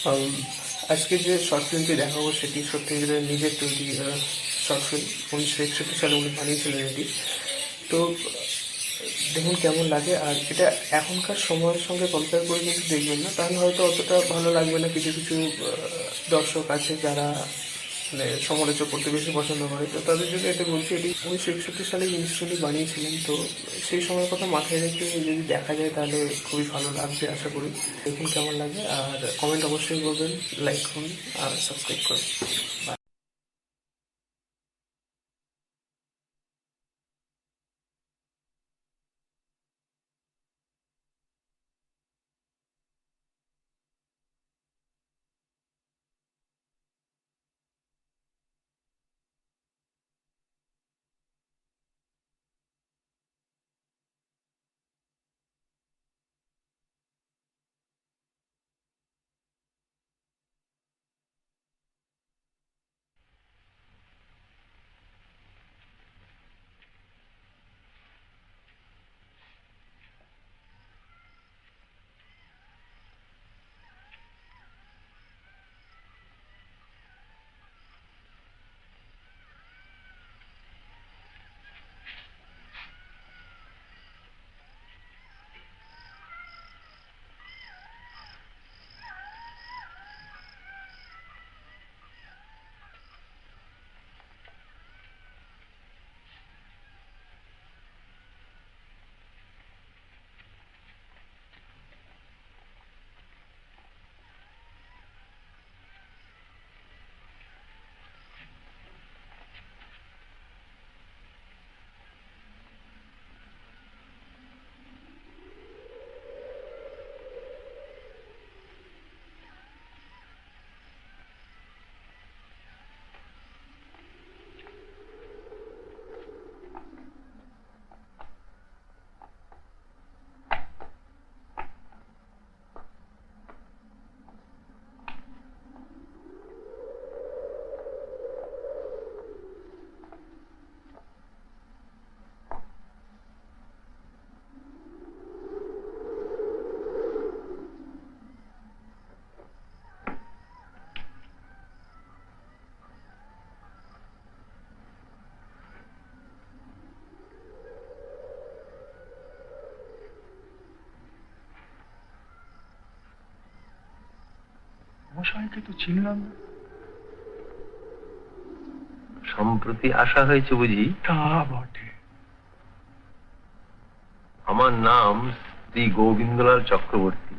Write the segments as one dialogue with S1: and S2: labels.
S1: আম, আজকে যে শর্ট ফিল্মটি দেখাবো সেটি সত্যজিতের নিজের তৈরি শর্ট ফিল্ম। 1961 সালে উনি বানিয়েছিলেন এটি। তো দেখুন কেমন লাগে। আর এটা এখনকার সময়ের সঙ্গে কম্পেয়ার করে কিন্তু দেখবেন না, তাহলে হয়তো অতটা ভালো লাগবে না। কিছু কিছু দর্শক আছে যারা মানে সমালোচনা করতে বেশি পছন্দ করে, তো তাদের জন্য এটা বলছি, এটি 1961 সালে উনি বানিয়েছিলেন। তো সেই সময়ের কথা মাথায় রেখে যদি দেখা যায় তাহলে খুবই ভালো লাগবে আশা করি। দেখুন কেমন লাগে, আর কমেন্ট অবশ্যই করবেন, লাইক করুন আর সাবস্ক্রাইব করুন।
S2: মশাইকে তো চিনলাম না।
S3: সম্প্রতি আসা হয়েছে বুঝি?
S2: তা বটে।
S3: আমার নাম শ্রী গোবিন্দলাল চক্রবর্তী।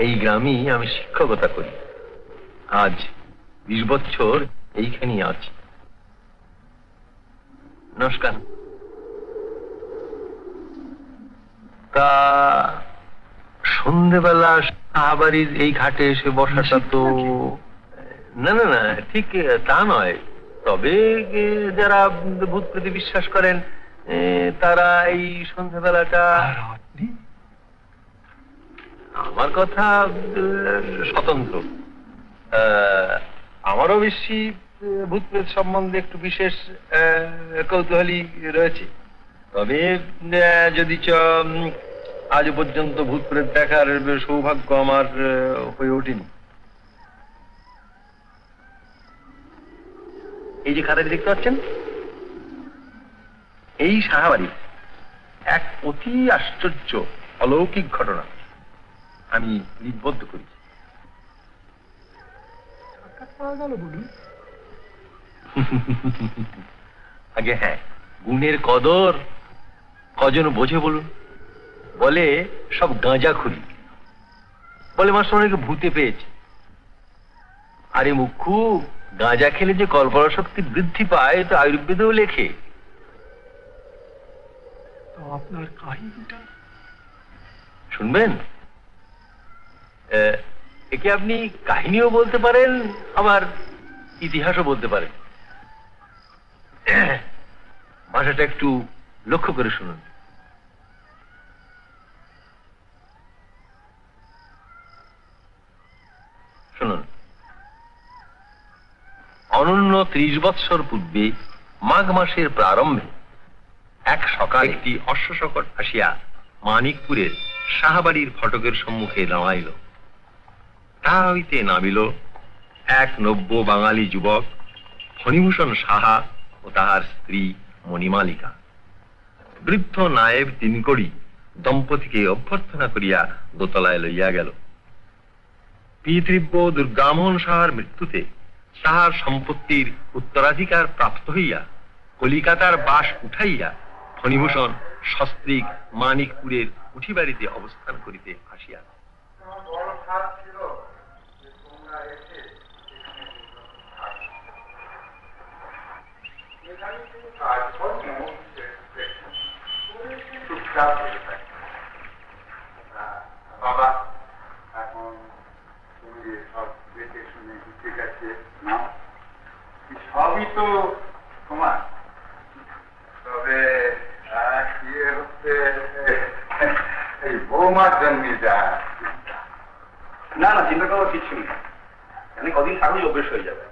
S3: এই গ্রামেই আমি শিক্ষকতা করি। আজ 20 বছর এইখানেই আছি। নমস্কার। তা সন্ধেবেলা সাহাবাড়ির এই ঘাটে এসে বসাটা তো না না না, ঠিক তা নয়। তবে যারা ভূত প্রতি বিশ্বাস করেন তারা এই সন্ধ্যাবেলাটা।
S2: আর আপনি?
S3: আমার কথা স্বতন্ত্র। আমারও বেশি ভূত প্রেত সম্বন্ধে একটু বিশেষ কৌতূহলী রয়েছে। তবে যদি আজ পর্যন্ত ভূত প্রেত দেখার সৌভাগ্য আমার হয়ে ওঠেনি। এই যে খাতাটি দেখতে পাচ্ছেন, এই সাহাবাড়ির এক অতি আশ্চর্য অলৌকিক ঘটনা আমি লিপিবদ্ধ করেছি।
S2: পাওয়া গেল বলুন।
S3: আগে হ্যাঁ, গুণের কদর কজন বোঝে বলুন? বলে সব গাঁজা খুলি, বলে মাস্টার অনেকে ভূতে পেয়েছে। আরে মুখ্যু, গাঁজা খেলে যে কল্পনা শক্তি বৃদ্ধি পায় তো আয়ুর্বেদেও লেখে।
S2: তো আপনার কাহিনীটা
S3: শুনবেন? একে আপনি কাহিনীও বলতে পারেন, আবার ইতিহাসও বলতে পারেন। ভাষাটা একটু লক্ষ্য করে শুনুন। শুনুন, অনন্য 30 বৎসর পূর্বে মাঘ মাসের প্রারম্ভে এক সকালে একটি অশ্বশকট আসিয়া মানিকপুরের সাহাবাড়ির ফটকের সম্মুখে দাঁড়াইল। তাহা হইতে নামিল এক নব্য বাঙালি যুবক ফণিভূষণ সাহা ও তাহার স্ত্রী মণিমালিকা। বৃদ্ধ নায়েব তিনকড়ি দম্পতিকে অভ্যর্থনা করিয়া দোতলায় লইয়া গেল। পিতৃব্য দুর্গামোহন সাহার মৃত্যুতে তাহার সম্পত্তির উত্তরাধিকার প্রাপ্ত হইয়া কলিকাতার বাস উঠাইয়া ফণিভূষণ সস্ত্রীক মানিকপুরের উঠিবাড়িতে অবস্থান করিতে আসিয়া
S4: বাবা, এখন তুমি সব দেখে শুনে ঘুরতে গেছে না, সবই তো তোমার। তবে ইয়ে হচ্ছে এই বৌমার জন্য যা
S5: না না, চিন্তা করার কিছু নেই, এখানে কদিন থাকলেই অভ্যেস হয়ে যাবে।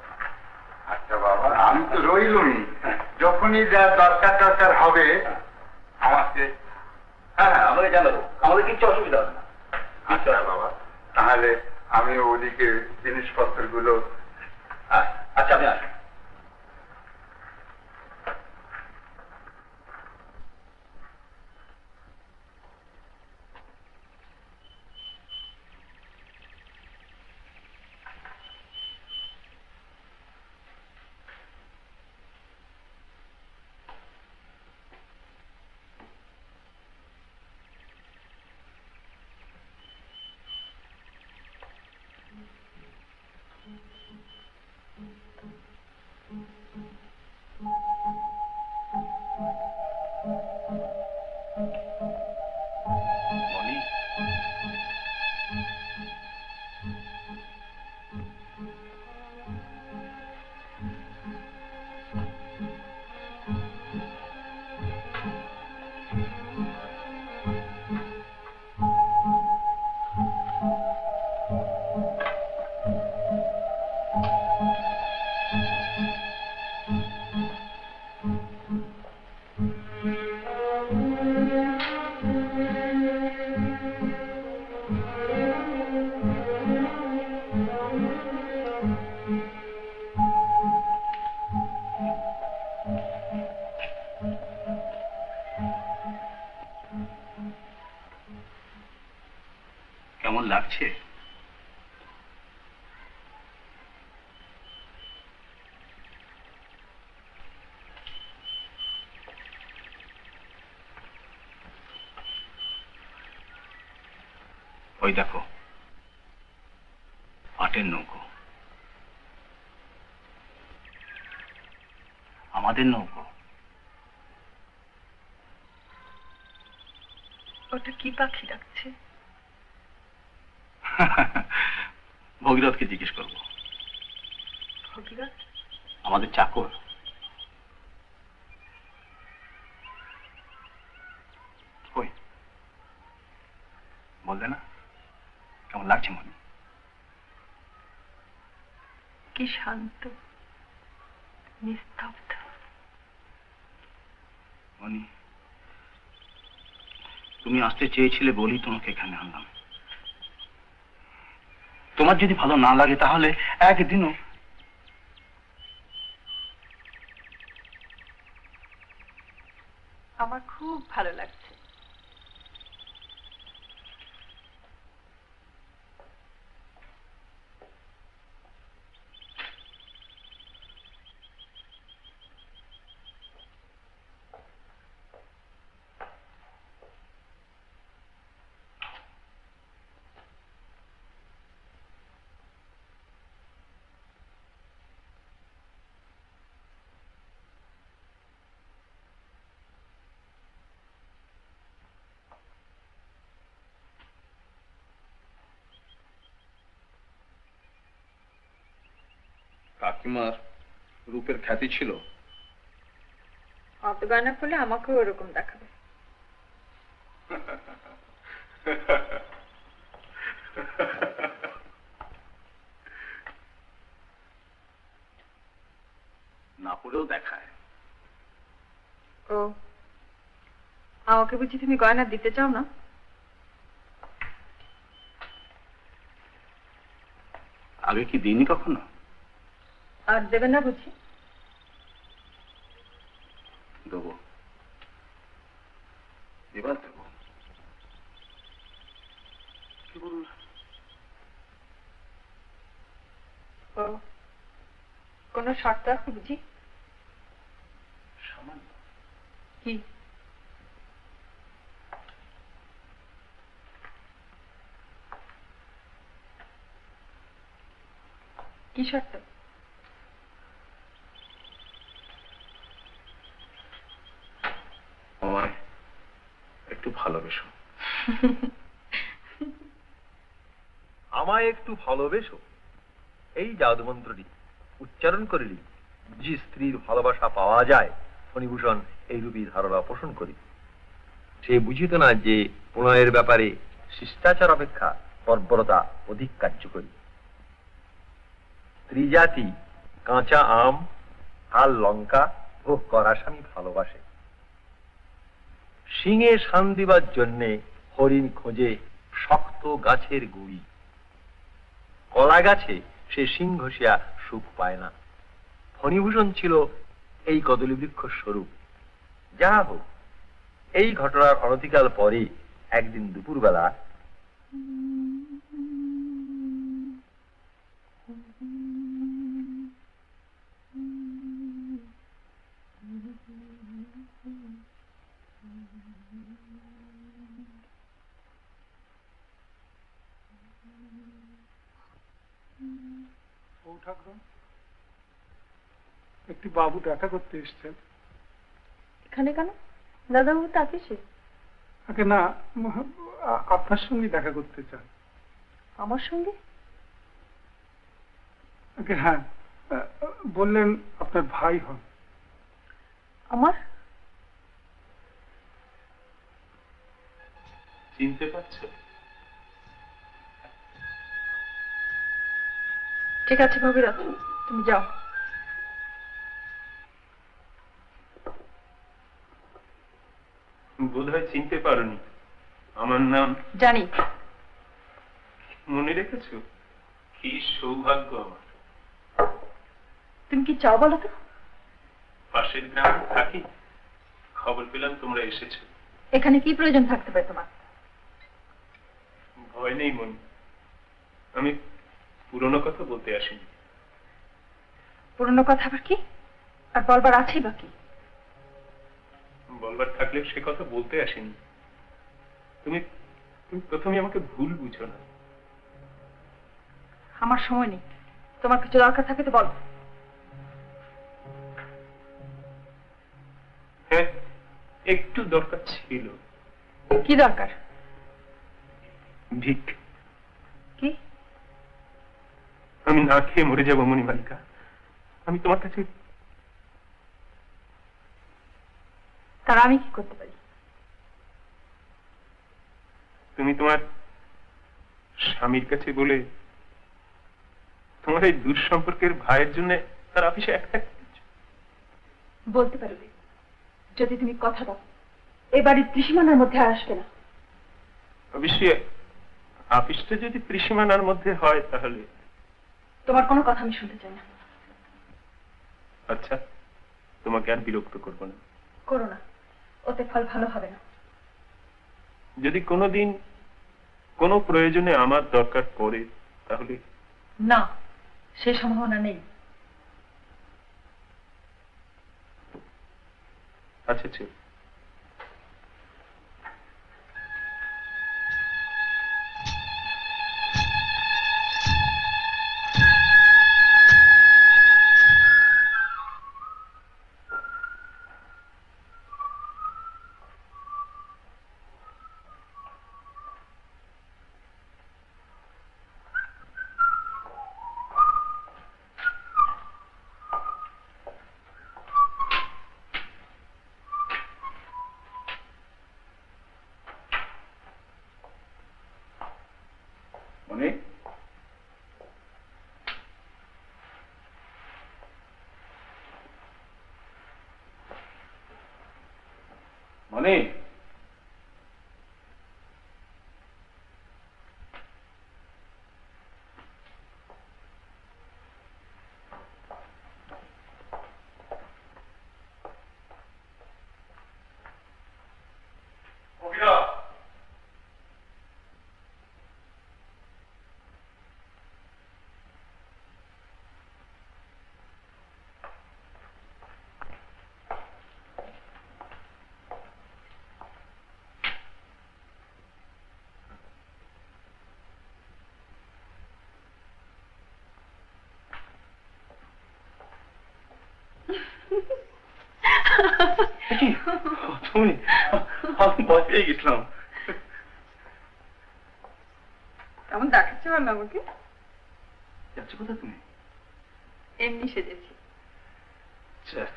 S4: আচ্ছা বাবা, আমি তো রইলুই, যখনই যা দরকার টরকার হবে আমাকে।
S5: হ্যাঁ হ্যাঁ, আমাকে জানাবো, আমাদের কিচ্ছু অসুবিধা হবে না।
S4: আচ্ছা বাবা, তাহলে আমি ওদিকে জিনিসপত্রগুলো।
S5: আচ্ছা, আপনি আসুন। মনি, কেমন লাগছে? ওই দেখো, পাটের নৌকো, আমাদের নৌকো।
S6: ওটা কি পাখি ডাকছে?
S5: ভগীরথকে জিজ্ঞেস করবো।
S6: ভগীরথ?
S5: আমাদের চাকর। কই, বললে না? কেমন লাগছে মনে?
S6: কি শান্ত, নিস্তব্ধ।
S5: মনি, তুমি আসতে চেয়েছিলে বলি তোমাকে এখানে আনলাম। তোমার যদি ভালো না লাগে তাহলে একদিনও।
S6: আমার খুব ভালো লাগছে।
S5: কাকিমার রূপের খ্যাতি ছিল।
S6: অত গয়না করলে আমাকেও ওরকম দেখাবে।
S5: না পড়েও দেখায়।
S6: ও, আমাকে বুঝি তুমি গয়না দিতে চাও না?
S5: আগে কি দিইনি কখনো?
S6: আর দেবেন না বুঝি?
S5: দেবো, এবার দেবো। কি বলুন?
S6: ও, কোনো শর্ত আছে বুঝি?
S5: সামান্য।
S6: কি? কি শর্ত?
S5: আমায় একটু ভালোবেসো।
S3: আমায় একটু ভালোবেসো, এই জাদুমন্ত্রটি উচ্চারণ করিলি যে স্ত্রীর ভালোবাসা পাওয়া যায়, ফণিভূষণ এইরূপী ধারণা পোষণ করি। সে বুঝিত না যে প্রণয়ের ব্যাপারে শিষ্টাচার অপেক্ষা বর্বরতা অধিক কার্যকরী। স্ত্রী জাতি কাঁচা আম আর লঙ্কা ভোগ করা স্বামী ভালোবাসে। শিঙে শান দিবার জন্যে হরিণ খোঁজে শক্ত গাছের গুড়ি। কলা গাছে সে শিং ঘষিয়া সুখ পায় না। ফণিভূষণ ছিল এই কদলী বৃক্ষ স্বরূপ। যাহা হোক, এই ঘটনার অনতিকাল পরে একদিন দুপুরবেলা
S2: ও ঠাকুর, একটি বাবু দেখা করতে এসছেন।
S6: এখানে কেন? দাদাবাবু তাকে সে
S2: আগে না, আপনার সঙ্গে দেখা করতে চান।
S6: আমার সঙ্গে?
S2: আগে হ্যাঁ, বললেন আপনার ভাই হন।
S6: আমার?
S5: চিনতে পারছো?
S6: ঠিক আছে ভগীরথ, তুমি যাও।
S7: বোধহয় চিনতে পারোনি। আমার নাম
S6: জানি।
S7: মনে রেখেছো? কি সৌভাগ্য আমার।
S6: তুমি কি চাও বলো তো?
S7: পাশের গ্রামে থাকি, খবর পেলাম তোমরা এসেছো।
S6: এখানে কি প্রয়োজন থাকতে পারে তোমার?
S7: ভয় নেই মনি, আমি পুরনো কথা বলতে আসিনি।
S6: পুরনো কথা আবার কি? আর বলবার আছেই বা কি?
S7: বলবার থাকলে সে কথা বলতে আসিনি। তুমি তুমি প্রথমে আমাকে ভুল বুঝো না।
S6: আমার সময় নেই, তোমার কিছু দরকার থাকে তো বলো।
S7: হ্যাঁ, একটু দরকার ছিল।
S6: কি দরকার?
S7: ভিক।
S6: কি?
S7: আমি না খেয়ে মরে যাবো মণিমালিকা। আমি তোমার কাছে।
S6: তার আমি কি করতে পারি?
S7: তুমি তোমার স্বামীর কাছে বলে তোমার এই দূর সম্পর্কের ভাইয়ের জন্য তার অফিসে একটা
S6: বলতে পারবে যদি তুমি কথা দাও এ বাড়ির ত্রিসীমানার মধ্যে আর আসবে না।
S7: অবশ্যই অফিসটা যদি ত্রিসীমানার মধ্যে হয় তাহলে।
S6: তোমার কোনো কথা আমি শুনতে চাই না।
S7: আচ্ছা, তোমাকে আর বিরক্ত করবো না।
S6: করো না, ওতে ফল ভালো হবে না।
S7: যদি কোনোদিন কোনো প্রয়োজনে আমার দরকার পড়ে তাহলে।
S6: না, সেই সম্ভাবনা নেই।
S7: আচ্ছা চল।
S5: মনে মনে তুমি আমি ভয় পেয়ে গেছিলাম।
S6: কেমন দেখাচ্ছে বল আমাকে?
S5: যাচ্ছ কোথায় তুমি?
S6: এমনি সেজেছি।
S5: যাক,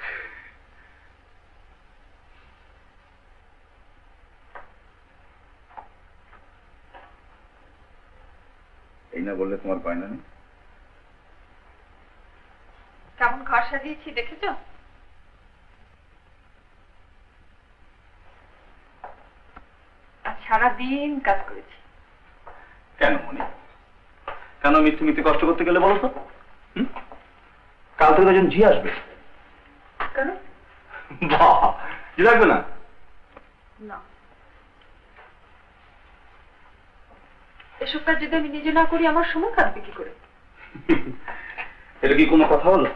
S5: এই না বললে তোমার বায়না নেই?
S6: কেমন ঘর সাজিয়েছি দেখেছো? আর সারাদিন কাজ করেছি।
S5: কেন মনি, কেন মিথ্যে মিথ্যে কষ্ট করতে গেলে বলো তো? কাল থেকে একজন ঝি আসবে।
S6: কেন?
S5: বাহ, ঝি লাগবে না?
S6: না, এসব কাজ যদি আমি নিজে না করি আমার সময় কাটবে কি করে?
S5: এটা কি কোনো কথা হলো?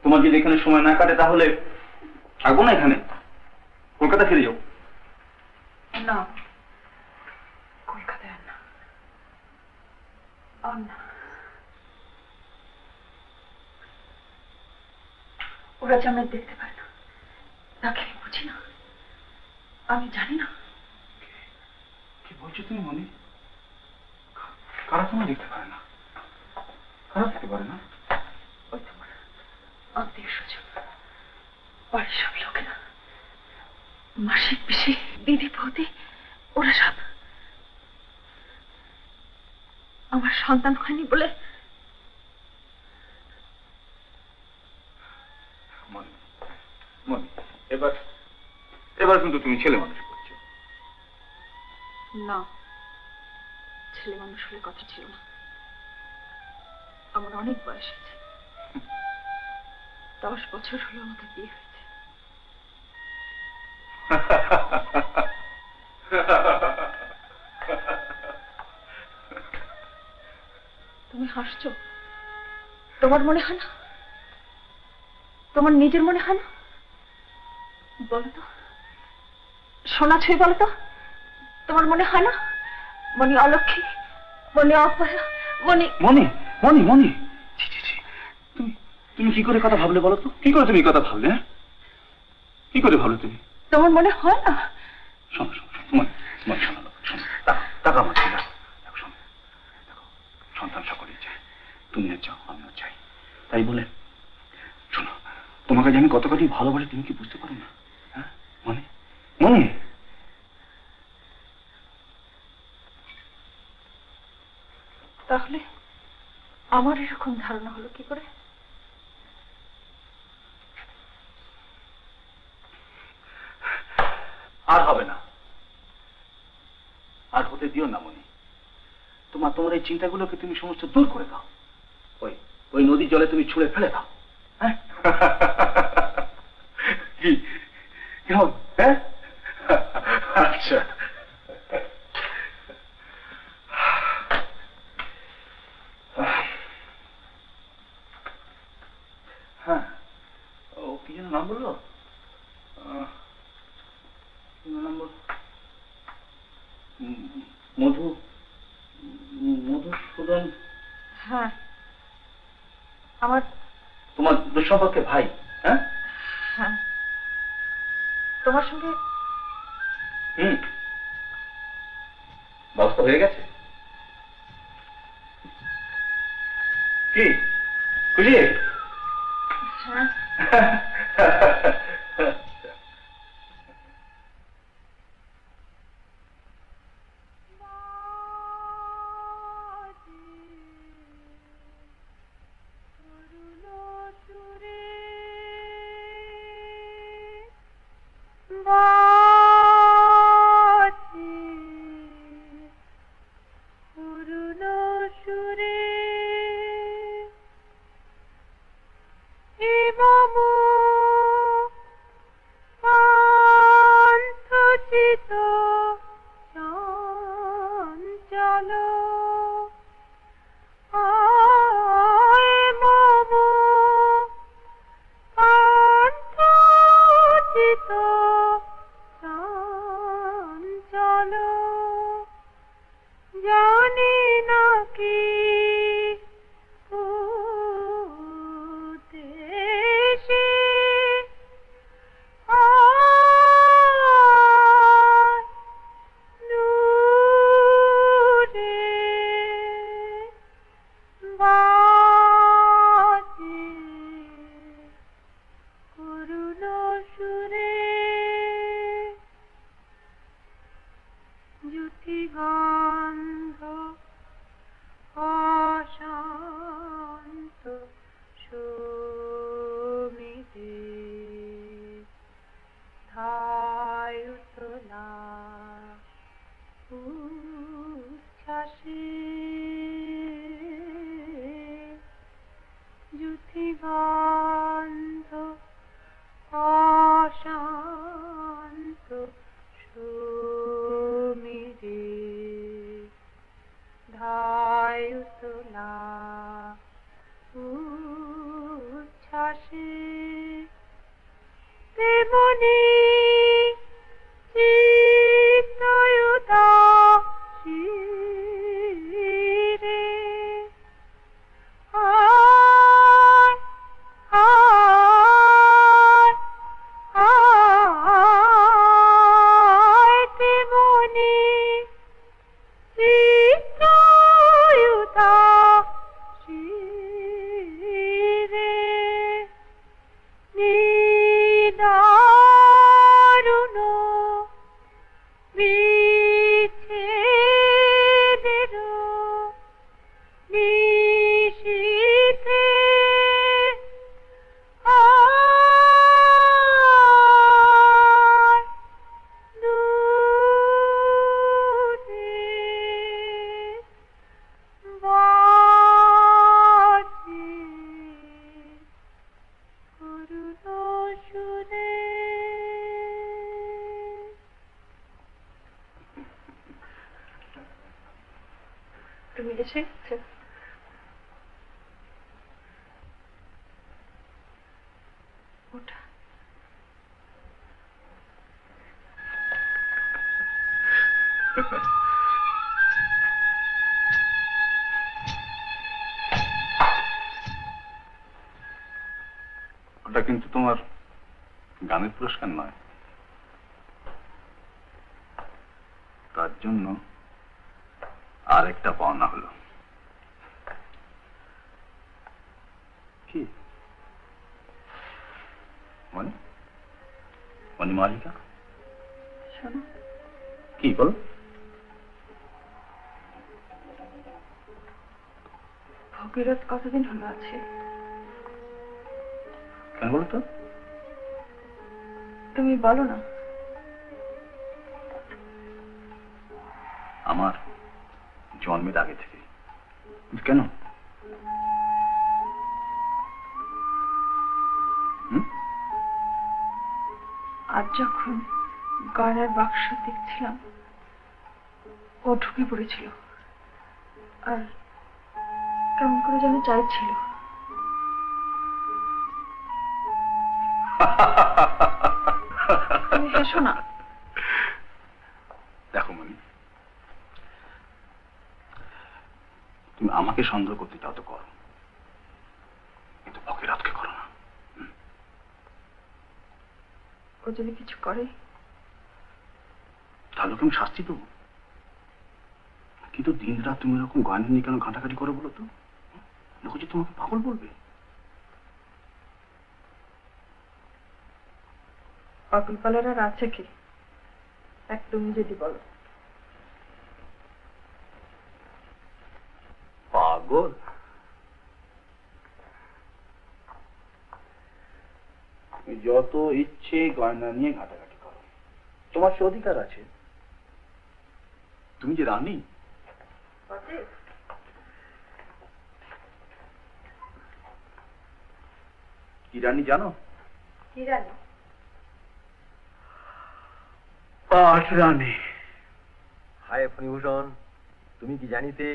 S5: তোমার যদি এখানে সময় না কাটে তাহলে থাকবো না এখানে, কলকাতা ফিরে যাও।
S6: না, কলকাতায় আর না। আর না, ওরা যে আমায় দেখতে পায় না, তাকে আমি বুঝি না, আমি জানি না।
S5: কি বলছো তুমি মনি? কারা তোমায় দেখতে পারে না? কারা দেখতে পারে না?
S6: ওই তোমার আত্মীয় স্বজন, বাড়ির সব লোকেরা, মাসিক পিসি, দিদি বৌদি, ওরা সব আমার সন্তান হয়নি বলে
S5: মনি, মনি, এবার এবার কিন্তু তুমি ছেলে মানুষ করছো।
S6: না, ছেলে মানুষ হলে কথা ছিল না। আমার অনেক বয়স হয়েছে, 10 বছর হলো আমাদের বিয়ে হয়েছে। তুমি হাসছো? তোমার মনে হয় না? তোমার নিজের মনে হয় না? বলো তো, সোনা ছুঁয়ে বলো তো, তোমার মনে হয় না মনি অলক্ষী, মনি অপয়া, মনি
S5: মনি, মনি, মনি, ছি ছি ছি, তুমি তুমি কি করে কথা ভাবলে বলো তো? কি করে তুমি কথা ভাবলে? কি করে ভাবলে তুমি?
S6: তোমার মনে হয় না?
S5: শোনো শোনো মনি, মনি শোনো, শোনো, টাকা আমার ছিল। দেখো শোনো, দেখো সন্তান সকলেই চায়, তুমিও চাও আমিও চাই, তাই বলে শোনো, তোমাকে যে আমি কতখানি ভালোবাসি তুমি কি বুঝতে পারো না? হ্যাঁ মনি, মনি।
S6: তাহলে আমার এরকম ধারণা হলো কি করে?
S5: আর হবে না, আর হতে দিও না মনি। তোমার এই চিন্তাগুলোকে তুমি সমস্ত দূর করে দাও, ওই ওই নদীর জলে তুমি ছুঁড়ে ফেলে দাও। হ্যাঁ কি কেমন? হ্যাঁ আচ্ছা, হ্যাঁ ও কি যেন নাম বললো? নম্বর মধুসূদন।
S6: হ্যাঁ, আমার
S5: তোমার দুঃসম্পর্কে ভাই। হ্যাঁ
S6: হ্যাঁ, তোমার সঙ্গে
S5: ব্যবস্থা হয়ে গেছে। কি খুশি?
S6: হ্যাঁ। উচ্ছ্বাসে যুতিবান্ধ অশান্ত সমীরে ধায়ুতলা উচ্ছ্বাসে তেমনি চিত্তয়ুদাসীরে আয় আয় আয় তেমনি চিত্তয়ুদাসীরে নিদারুণ বিচ্ছেদের নিশীথে আয় দূরে বাজে করুণ সুরে। তুমি এসেছো? ওটা
S5: ওটা কিন্তু তোমার গানের পুরস্কার নয়, তার জন্য আর একটা পাওনা হলো। কি মানে? মানে মালিকা
S6: শোনো,
S5: কি বলো?
S6: ভগীরথ কতদিন হলো আছে?
S5: কেন বলো তো?
S6: তুমি বলো না।
S5: আমার জন্মের আগে থেকে। কেন?
S6: আজ যখন গয়নার বাক্স দেখছিলাম, ও ঢুকে পড়েছিল আর কেমন করে যেন চাইছিল। তুমি হেসো না।
S5: দেখো মনি, তুমি আমাকে সন্দেহ করতে চাও তো করো, কিন্তু ভগীরথকে করো না।
S6: ও যদি কিছু করে
S5: তাহলে ওকে আমি শাস্তি দেবো। কিন্তু দিন রাত তুমি এরকম গয়না নিয়ে কেন ঘাঁটাঘাঁটি করো বলো তো? লোক যে তোমাকে পাগল বলবে।
S6: পাগল পালার আর আছে কি? এক তুমি যদি বলো।
S5: পাগল? তুমি যত ইচ্ছে গয়না নিয়ে ঘাটাঘাটি করো, তোমার সে অধিকার আছে। তুমি যে রানী। কি রানী জানো?
S6: কি রানী?
S5: পাঠ রানী।
S3: হায় ফণিভূষণ, তুমি কি জানিতে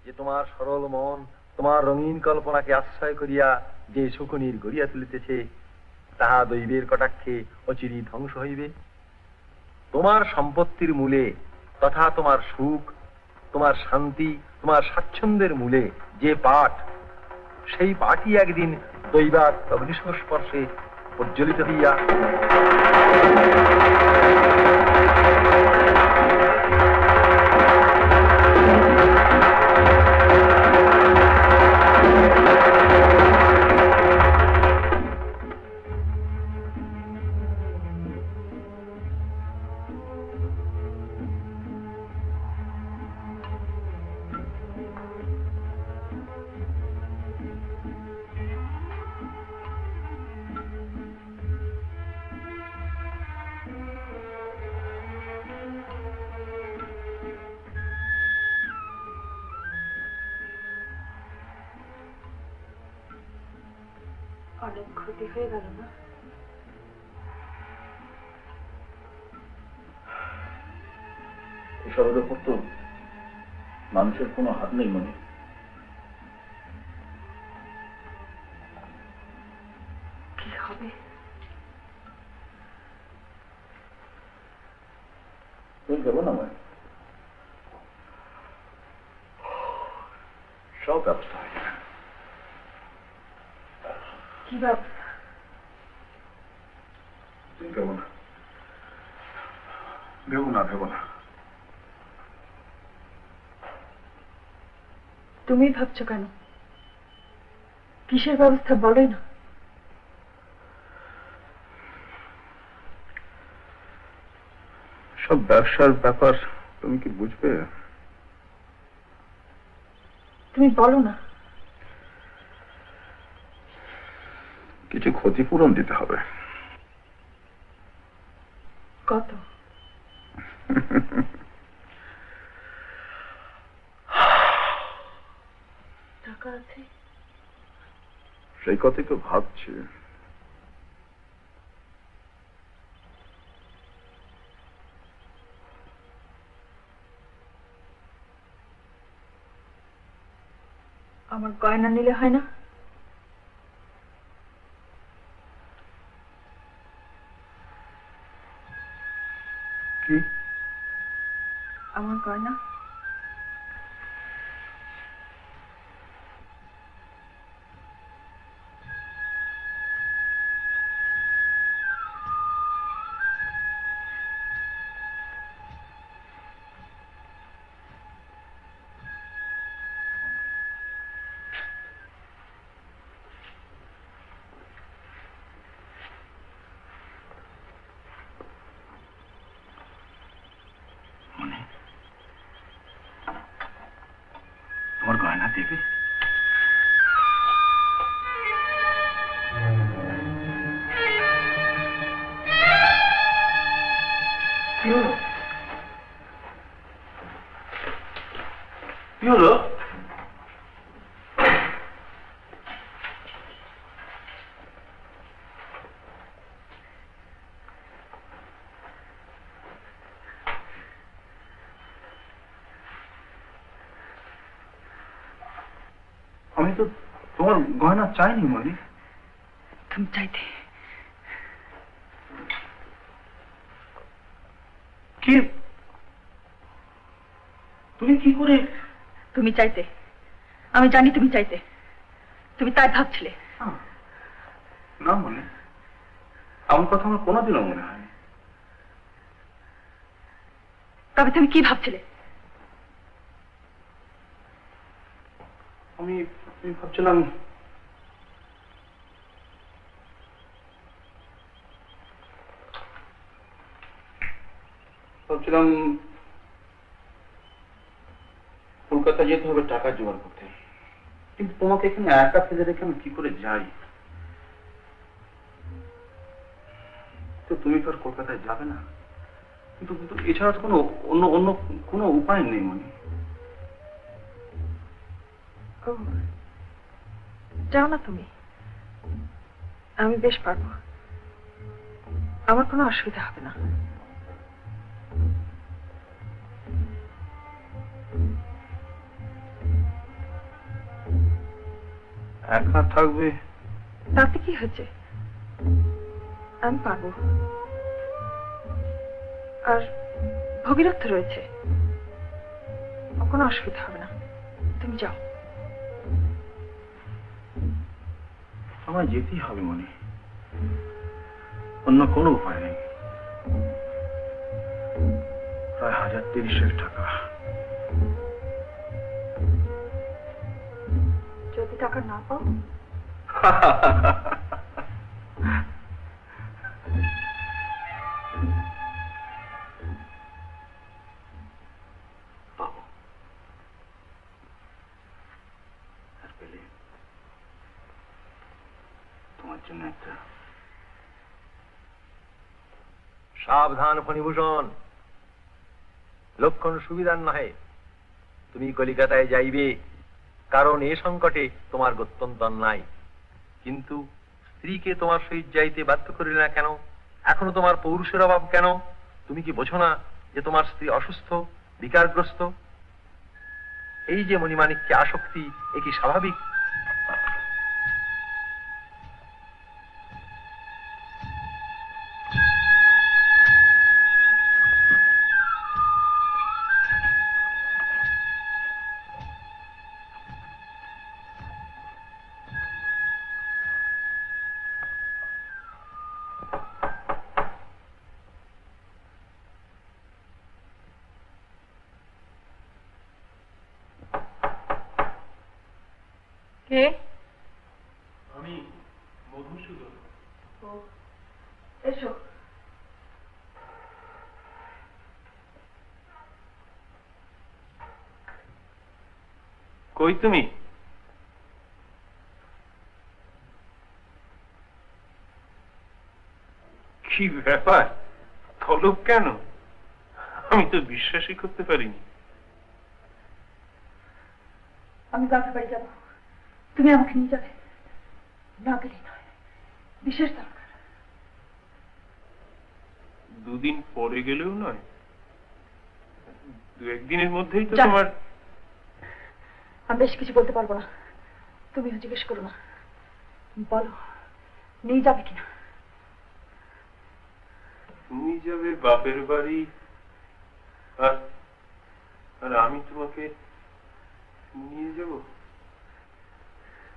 S3: যে তোমার সরল মন তোমার রঙিন কল্পনাকে আশ্রয় করিয়া যে শকুনির গড়িয়া তুলিতেছে, তাহা দৈবের কটাক্ষে অচিরেই ধ্বংস হইবে। তোমার সম্পত্তির মূলে তথা তোমার সুখ, তোমার শান্তি, তোমার স্বাচ্ছন্দ্যের মূলে যে পাঠ, সেই পাঠই একদিন দৈবাত অগ্নিসংস্পর্শে প্রজ্বলিত হইয়া
S6: অনেক ক্ষতি হয়ে গেল না?
S5: এসবের উপর তো মানুষের কোনো হাত নেই মনে।
S6: কি হবে?
S5: তুমি দেবো না মানে সব ব্যবস্থা হয়ে যাবে।
S6: কি ব্যবস্থা?
S5: তুমি ভেবো না, ভেবো না, ভেবো না।
S6: তুমি ভাবছো কেন? কিসের ব্যবস্থা বলোই না।
S5: সব ব্যবসার ব্যাপার, তুমি কি বুঝবে?
S6: তুমি বলো না।
S5: কিছু ক্ষতিপূরণ দিতে হবে।
S6: কত? টাকা আছে?
S5: সেই কথাই তো ভাবছি।
S6: আমার গয়না নিলে হয় না?
S5: কি?
S6: আমার গয়না?
S5: মানে তোমার গয়না দেবে? কি হলো? কি হলো? আমি তো তোমার গয়না চাইনি মনি।
S6: তুমি চাইতে।
S5: কি? তুমি কি করে?
S6: তুমি চাইতে। আমি জানি তুমি চাইতে। তুমি তাই ভাবছিলে।
S5: না মনে, এমন কথা আমার কোনোদিনও মনে হয়নি।
S6: তবে তুমি কি ভাবছিলে?
S5: আমি ভাবছিলাম কলকাতা যেতে হবে টাকা জোগাড় করতে, কিন্তু তোমাকে এখানে একা ফেলে রেখে আমি কি করে যাই? তো তুমি তো আর কলকাতায় যাবে না, কিন্তু কিন্তু এছাড়া তো কোনো অন্য অন্য কোনো উপায় নেই মনি।
S6: ও, যাও না তুমি। আমি বেশ পারবো। আমার কোনো অসুবিধা হবে না।
S5: একা থাকবে?
S6: তাতে কি হয়েছে? আমি পারবো। আর ভগীরথ রয়েছে, কোনো অসুবিধা হবে না। তুমি যাও।
S5: আমার যেতেই হবে মনে, অন্য কোনো উপায় নেই। প্রায় 1030 টাকা।
S6: যদি টাকা না পাও?
S5: পাবো। আর পেলে তোমার জন্য একটা।
S3: সাবধান ফণিভূষণ, লক্ষণ সুবিধার নহে। তুমি কলিকাতায় যাইবে, কারণ এ সংকটে তোমার গত্যন্তর নাই। কিন্তু স্ত্রীকে তোমার সহিত যাইতে বাধ্য করিলে না কেন? এখনো তোমার পৌরুষের অভাব কেন? তুমি কি বোঝো না যে তোমার স্ত্রী অসুস্থ, বিকারগ্রস্ত? এই যে মণিমাণিক্যে আসক্তি, এ কি স্বাভাবিক?
S6: কে?
S7: আমি মধুসূদন।
S6: এসো।
S7: কই তুমি? কি ব্যাপার, তলব কেন? আমি তো বিশ্বাসই করতে পারিনি।
S6: আমি বাপের বাড়ি যাবো, তুমি আমাকে নিয়ে যাবে। না গেলেই নয়, বিশেষ দরকার।
S7: দুদিন পরে গেলেও নয়, দু একদিনের মধ্যেই তো
S6: যাক।
S7: তোমার।
S6: আমি বেশ কিছু বলতে পারবো না, তুমিও জিজ্ঞেস করো না। বলো, নিয়ে যাবে কিনা?
S7: তুমি যাবে বাপের বাড়ি, আর আর আমি তোমাকে নিয়ে যাব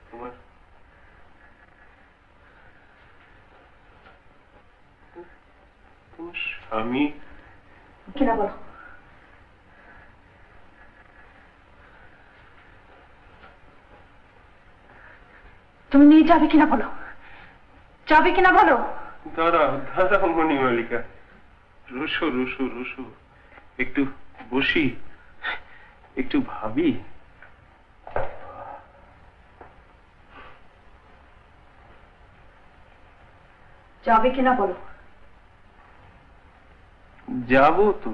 S7: তোমার তোমার স্বামী।
S6: কিনা বলো। তুমি নিয়ে যাবে কিনা বলো, যাবে কিনা বলো।
S7: দাঁড়াও দাঁড়াও মণিমালিকা, রসো রসো রসো, একটু বসি, একটু ভাবি।
S6: যাবে কিনা বলো।
S7: যাবো তো,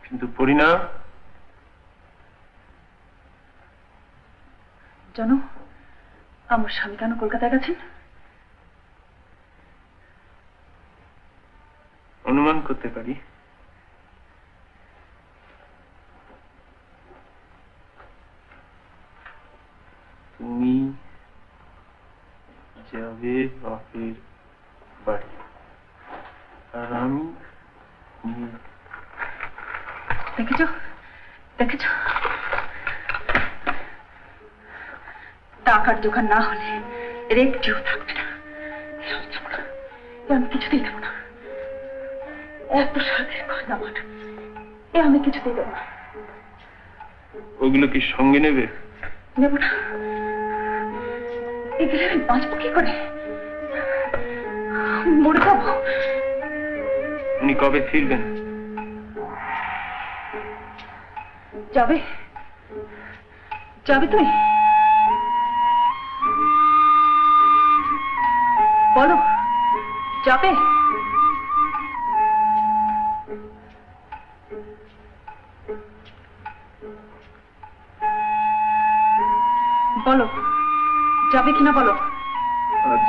S7: কিন্তু পরিণাম
S6: জানো আমার স্বামী কেন কলকাতায় গেছেন?
S7: অনুমান করতে পারি। তুমি যাবে বাপের বাড়ি, আর আমি
S6: দেখেছো দেখেছো, টাকার জোগাড় না হলে এর একটিও থাকবে না। আমি কিছুতেই দেবো না, এত সাদের কথা আমার, এ আমি কিছুতেই দেবো না।
S7: ওগুলো কি সঙ্গে নেবে?
S6: নেবো না, এগুলো আমি বাঁচবো কি করে? মরে যাবো।
S7: উনি কবে ফিরবেন?
S6: যাবে যাবে তুমি? বলো, যাবে? বলো, যাবে কিনা বলো।
S7: আজ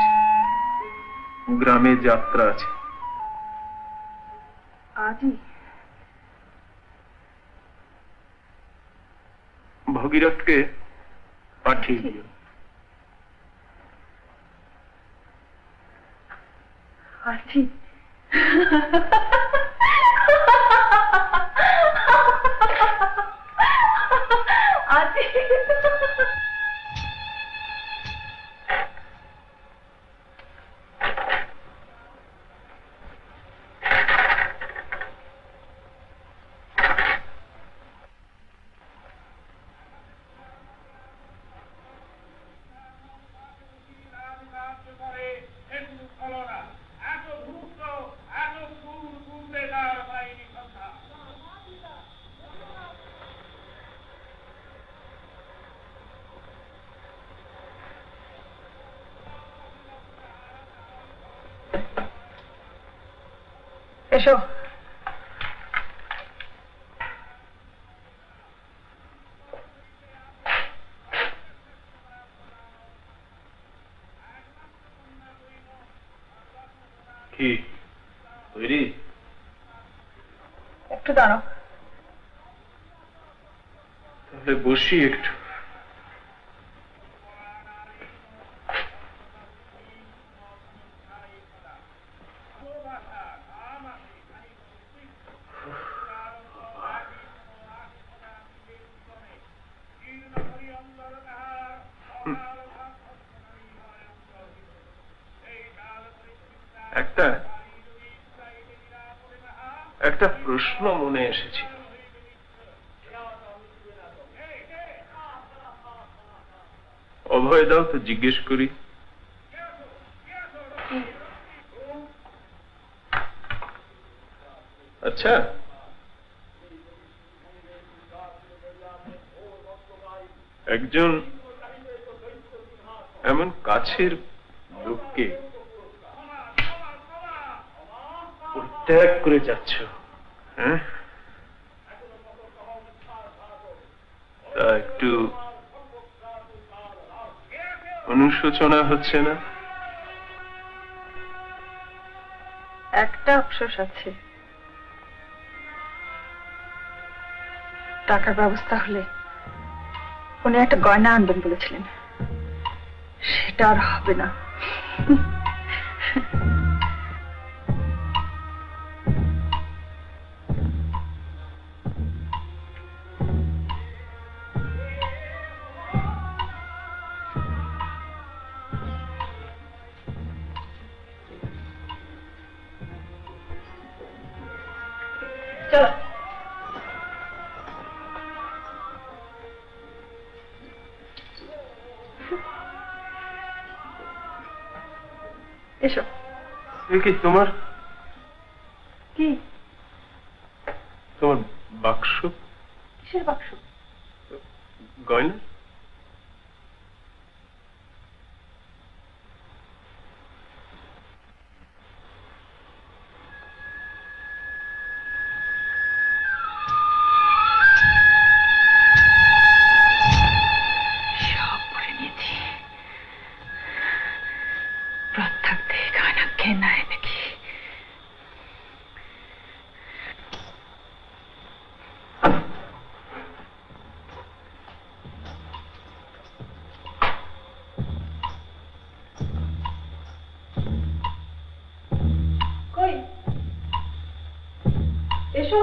S7: গ্রামে যাত্রা আছে।
S6: আজই?
S7: ভগীরথকে পাঠিয়ে দিও।
S6: আছি। আছি। এসো।
S7: কি তৈরি?
S6: একটু দাঁড়াও।
S7: তাহলে বসি একটু। একটা প্রশ্ন মনে এসেছিল। অভয় দাও তো জিজ্ঞেস করি। আচ্ছা, একজন এমন কাছের লোককে পরিত্যাগ করে যাচ্ছ, হ্যাঁ? তা একটু অনুশোচনা হচ্ছে না?
S6: একটা আফসোস আছে, টাকার ব্যবস্থা হলে উনি একটা গয়না আনবেন বলেছিলেন, সেটা আর হবে না। চলো। এসো।
S7: কি তোমার
S6: কি?
S7: তোমার বাক্স?
S6: কিসের বাক্স?
S7: গয়না?
S6: সব পরে নিয়েছি, রাত থাকতে গয়না কেনায় নাকি? কই এসো।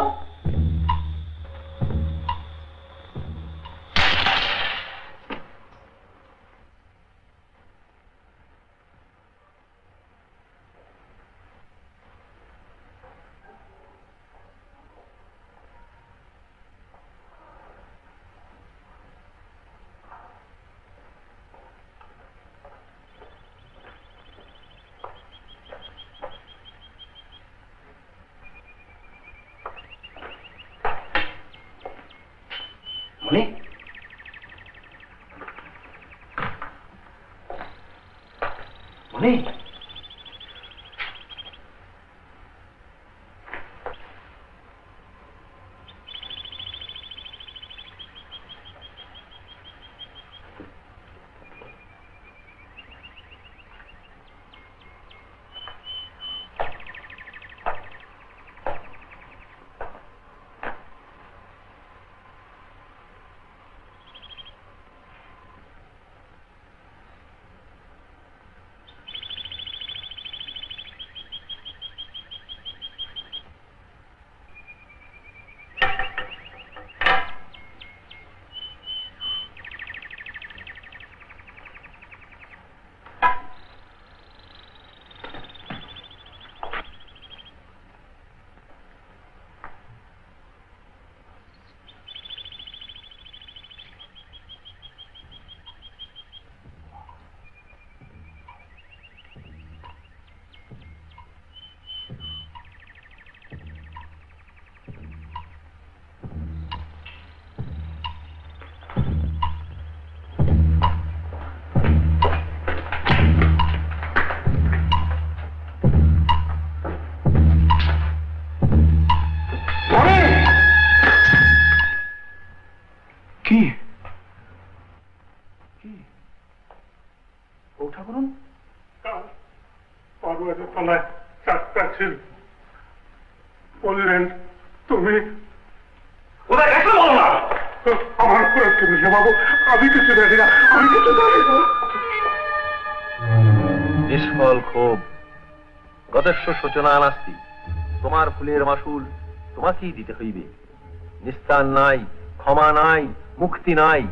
S5: মনি, মনি, কি
S2: কাল পারুয়াদের তলায় 4টা কাছে বললেন তুমি
S5: কোথায় গেছো বলো না।
S2: আমার উপরে তুমি বাবু, আমি কিছু জানি না, আমি কিছু জানি না।
S3: নিষ্ফল ক্ষোভ, গতেস্ব সূচনা নাস্তি। তোমার ফুলের মাসুল তোমাকেই দিতে হইবে। নিস্তার নাই, ক্ষমা নাই, মুক্তি নাই।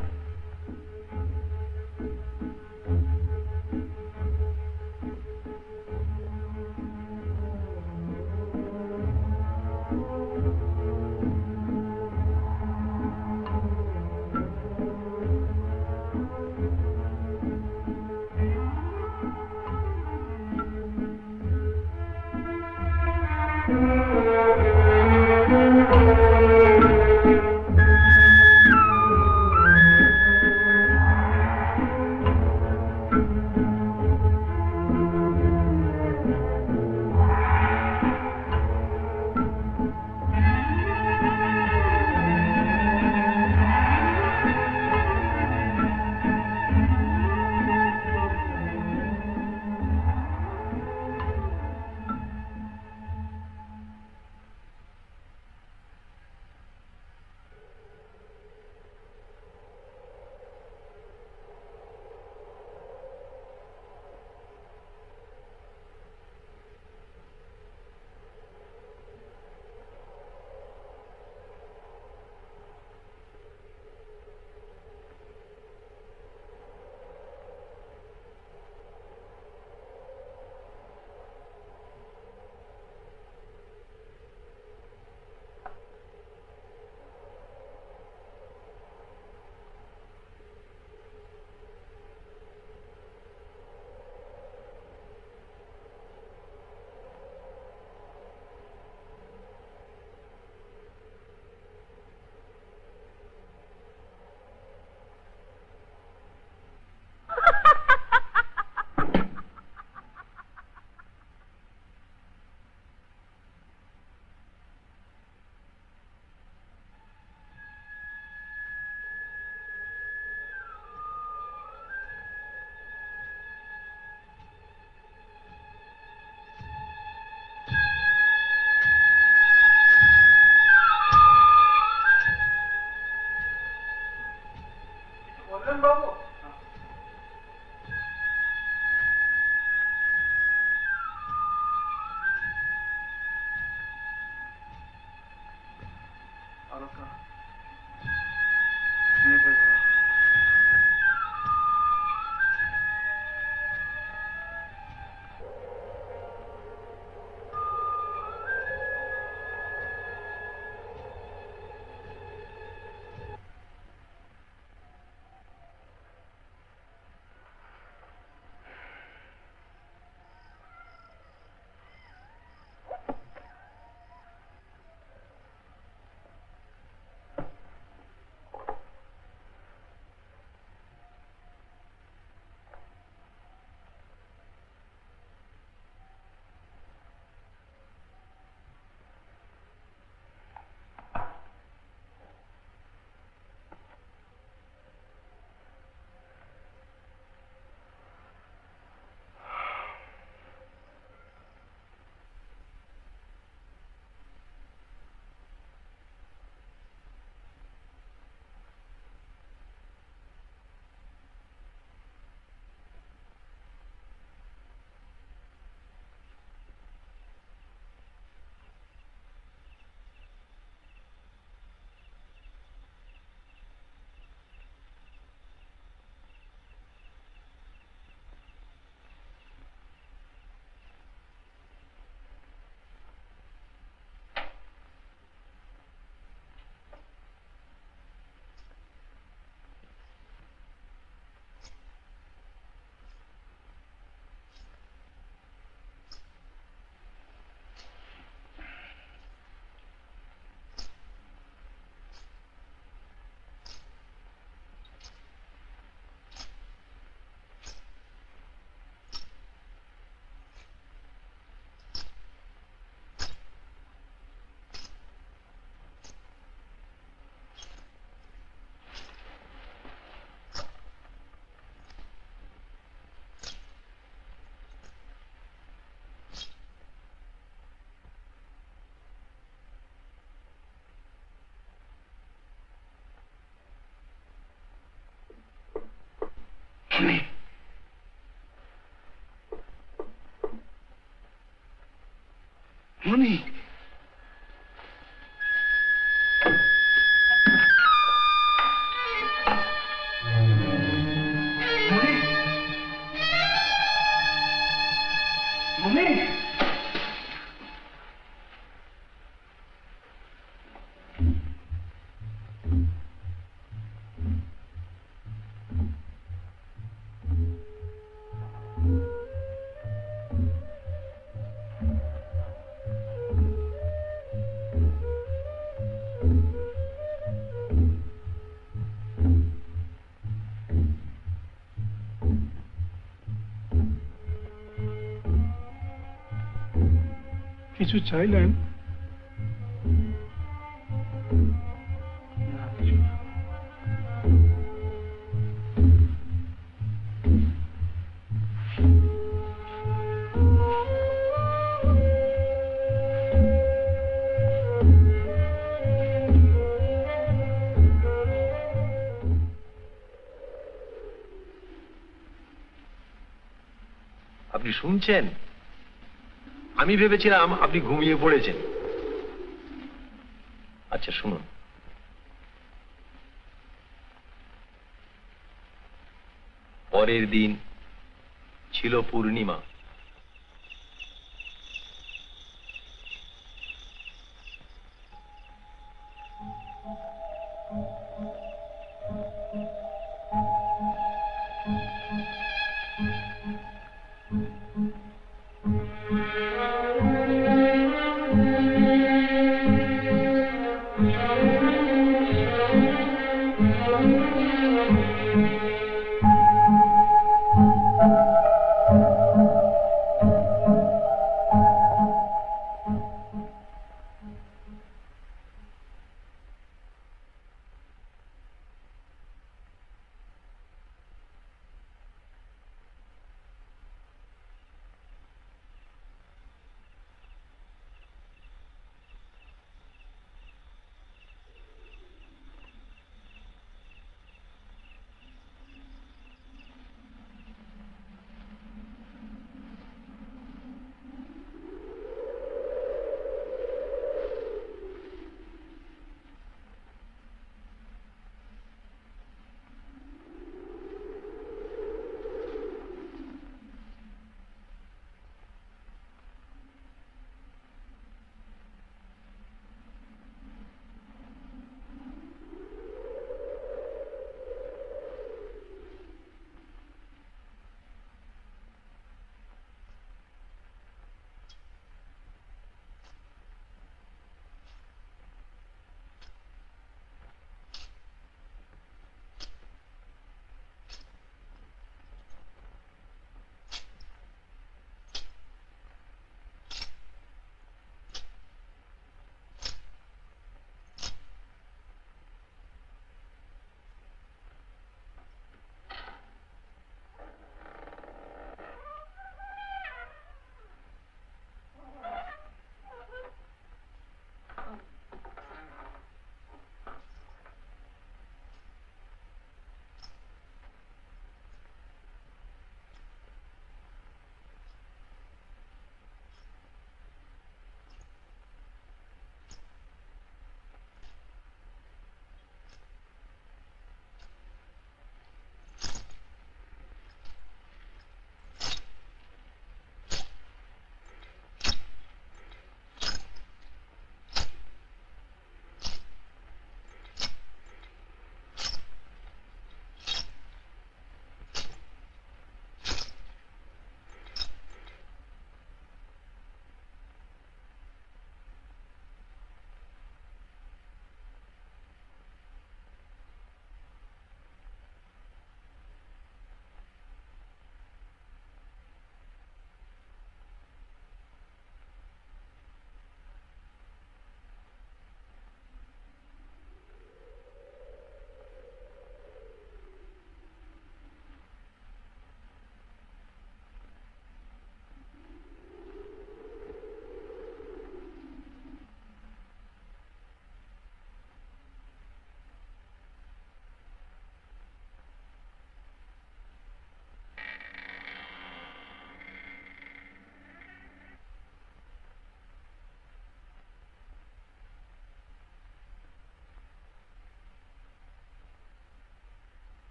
S2: বললেন বাবু,
S5: মনি মনি মনি
S2: কিছু চাইলেন?
S3: আপনি শুনছেন? আমি ভেবেছিলাম আপনি ঘুমিয়ে পড়েছেন। আচ্ছা শুনুন, পরের দিন ছিল পূর্ণিমা।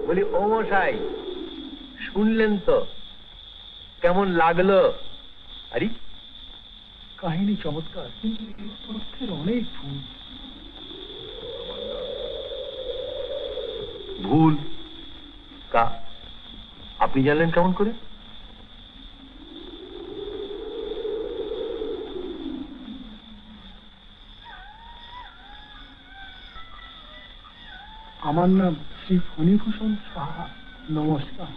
S3: বলি ও মশাই, শুনলেন তো কেমন লাগলো? আরে
S5: কাহিনী চমৎকার, কিন্তু তথ্যের অনেক ভুল।
S3: ভুল কা আপনি জানলেন কেমন করে?
S5: আমার নাম শ্রী ফণীভূষণ সাহা, নমস্কার।